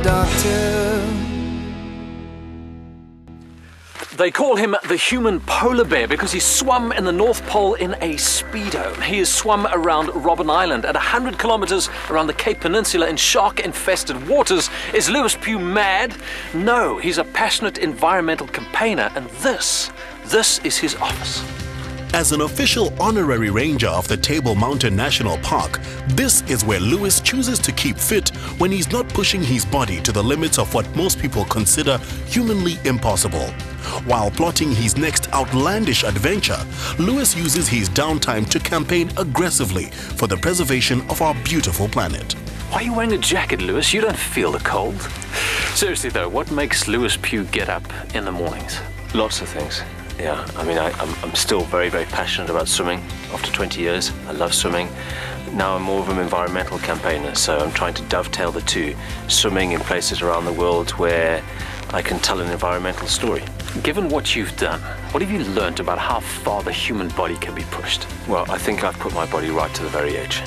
doctor. They call him the human polar bear because he swam in the North Pole in a Speedo. He has swum around Robben Island at 100 kilometers around the Cape Peninsula in shark-infested waters. Is Lewis Pugh mad? No, he's a passionate environmental campaigner, and this is his office. As an official honorary ranger of the Table Mountain National Park, this is where Lewis chooses to keep fit when he's not pushing his body to the limits of what most people consider humanly impossible. While plotting his next outlandish adventure, Lewis uses his downtime to campaign aggressively for the preservation of our beautiful planet. Why are you wearing a jacket, Lewis? You don't feel the cold. Seriously though, what makes Lewis Pugh get up in the mornings? Lots of things. Yeah, I mean, I'm still very, very passionate about swimming. After 20 years, I love swimming. Now I'm more of an environmental campaigner, so I'm trying to dovetail the two. Swimming in places around the world where I can tell an environmental story. Given what you've done, what have you learned about how far the human body can be pushed? Well, I think I've put my body right to the very edge.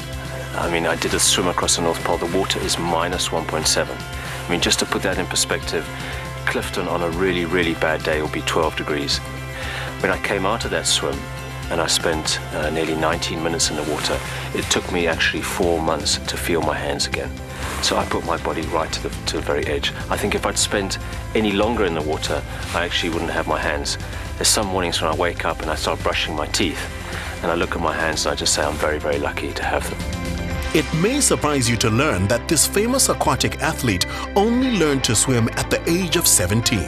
I mean, I did a swim across the North Pole. The water is minus 1.7. I mean, just to put that in perspective, Clifton on a really, really bad day will be 12 degrees. When I came out of that swim and I spent nearly 19 minutes in the water, it took me actually 4 months to feel my hands again. So I put my body right to the very edge. I think if I'd spent any longer in the water, I actually wouldn't have my hands. There's some mornings when I wake up and I start brushing my teeth and I look at my hands and I just say I'm very, very lucky to have them. It may surprise you to learn that this famous aquatic athlete only learned to swim at the age of 17.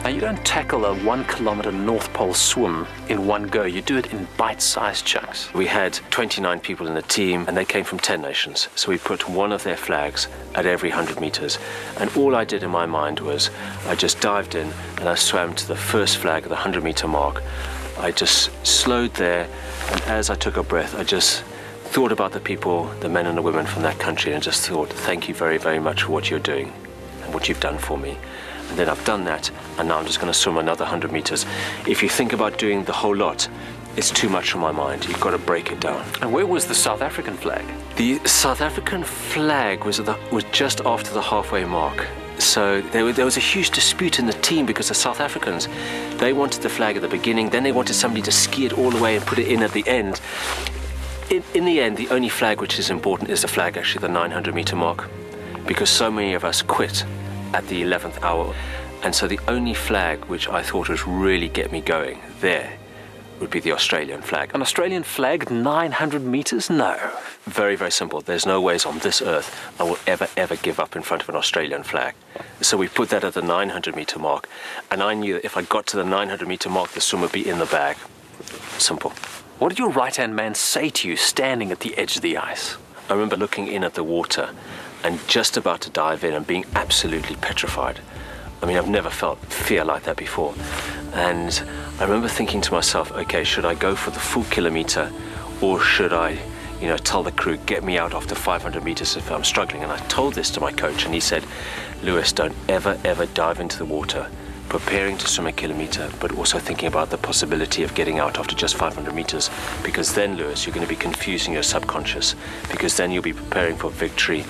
Now, you don't tackle a 1 kilometer North Pole swim in one go. You do it in bite-sized chunks. We had 29 people in the team and they came from 10 nations. So we put one of their flags at every 100 meters. And all I did in my mind was I just dived in and I swam to the first flag at the 100-meter mark. I just slowed there, and as I took a breath, I just thought about the people, the men and the women from that country, and just thought, thank you very, very much for what you're doing and what you've done for me. And then I've done that, and now I'm just going to swim another 100 meters. If you think about doing the whole lot, it's too much for my mind. You've got to break it down. And where was the South African flag? The South African flag was just after the halfway mark. So there was a huge dispute in the team because the South Africans, they wanted the flag at the beginning, then they wanted somebody to ski it all the way and put it in at the end. In the end, the only flag which is important is the flag actually the 900-meter mark, because so many of us quit at the 11th hour. And so the only flag which I thought would really get me going there would be the Australian flag. An Australian flag, 900 meters? No. Very, very simple. There's no ways on this earth I will ever give up in front of an Australian flag. So we put that at the 900-meter mark, and I knew that if I got to the 900-meter mark, the swim would be in the bag. Simple. What did your right-hand man say to you standing at the edge of the ice? I remember looking in at the water and just about to dive in and being absolutely petrified. I mean, I've never felt fear like that before. And I remember thinking to myself, okay, should I go for the full kilometer, or should I, tell the crew, get me out after 500 meters if I'm struggling? And I told this to my coach, and he said, Lewis, don't ever dive into the water preparing to swim a kilometer, but also thinking about the possibility of getting out after just 500 meters, because then, Lewis, you're going to be confusing your subconscious, because then you'll be preparing for victory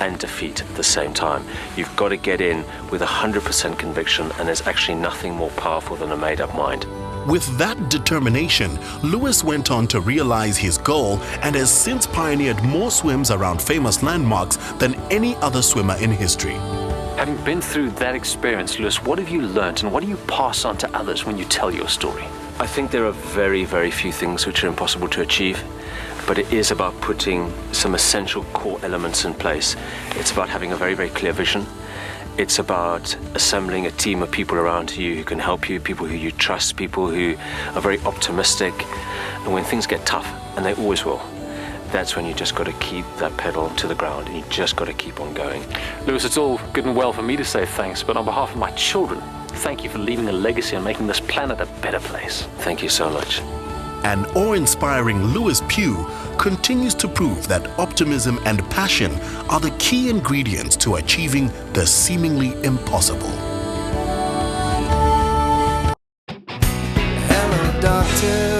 and defeat at the same time. You've got to get in with 100% conviction, and there's actually nothing more powerful than a made-up mind. With that determination, Lewis went on to realize his goal and has since pioneered more swims around famous landmarks than any other swimmer in history. Having been through that experience, Lewis, what have you learnt and what do you pass on to others when you tell your story? I think there are very, very few things which are impossible to achieve, but it is about putting some essential core elements in place. It's about having a very, very clear vision. It's about assembling a team of people around you who can help you, people who you trust, people who are very optimistic. And when things get tough, and they always will, that's when you just got to keep that pedal to the ground and you just got to keep on going. Lewis, it's all good and well for me to say thanks, but on behalf of my children, thank you for leaving a legacy and making this planet a better place. Thank you so much. And awe-inspiring Lewis Pugh continues to prove that optimism and passion are the key ingredients to achieving the seemingly impossible. Hello, doctor.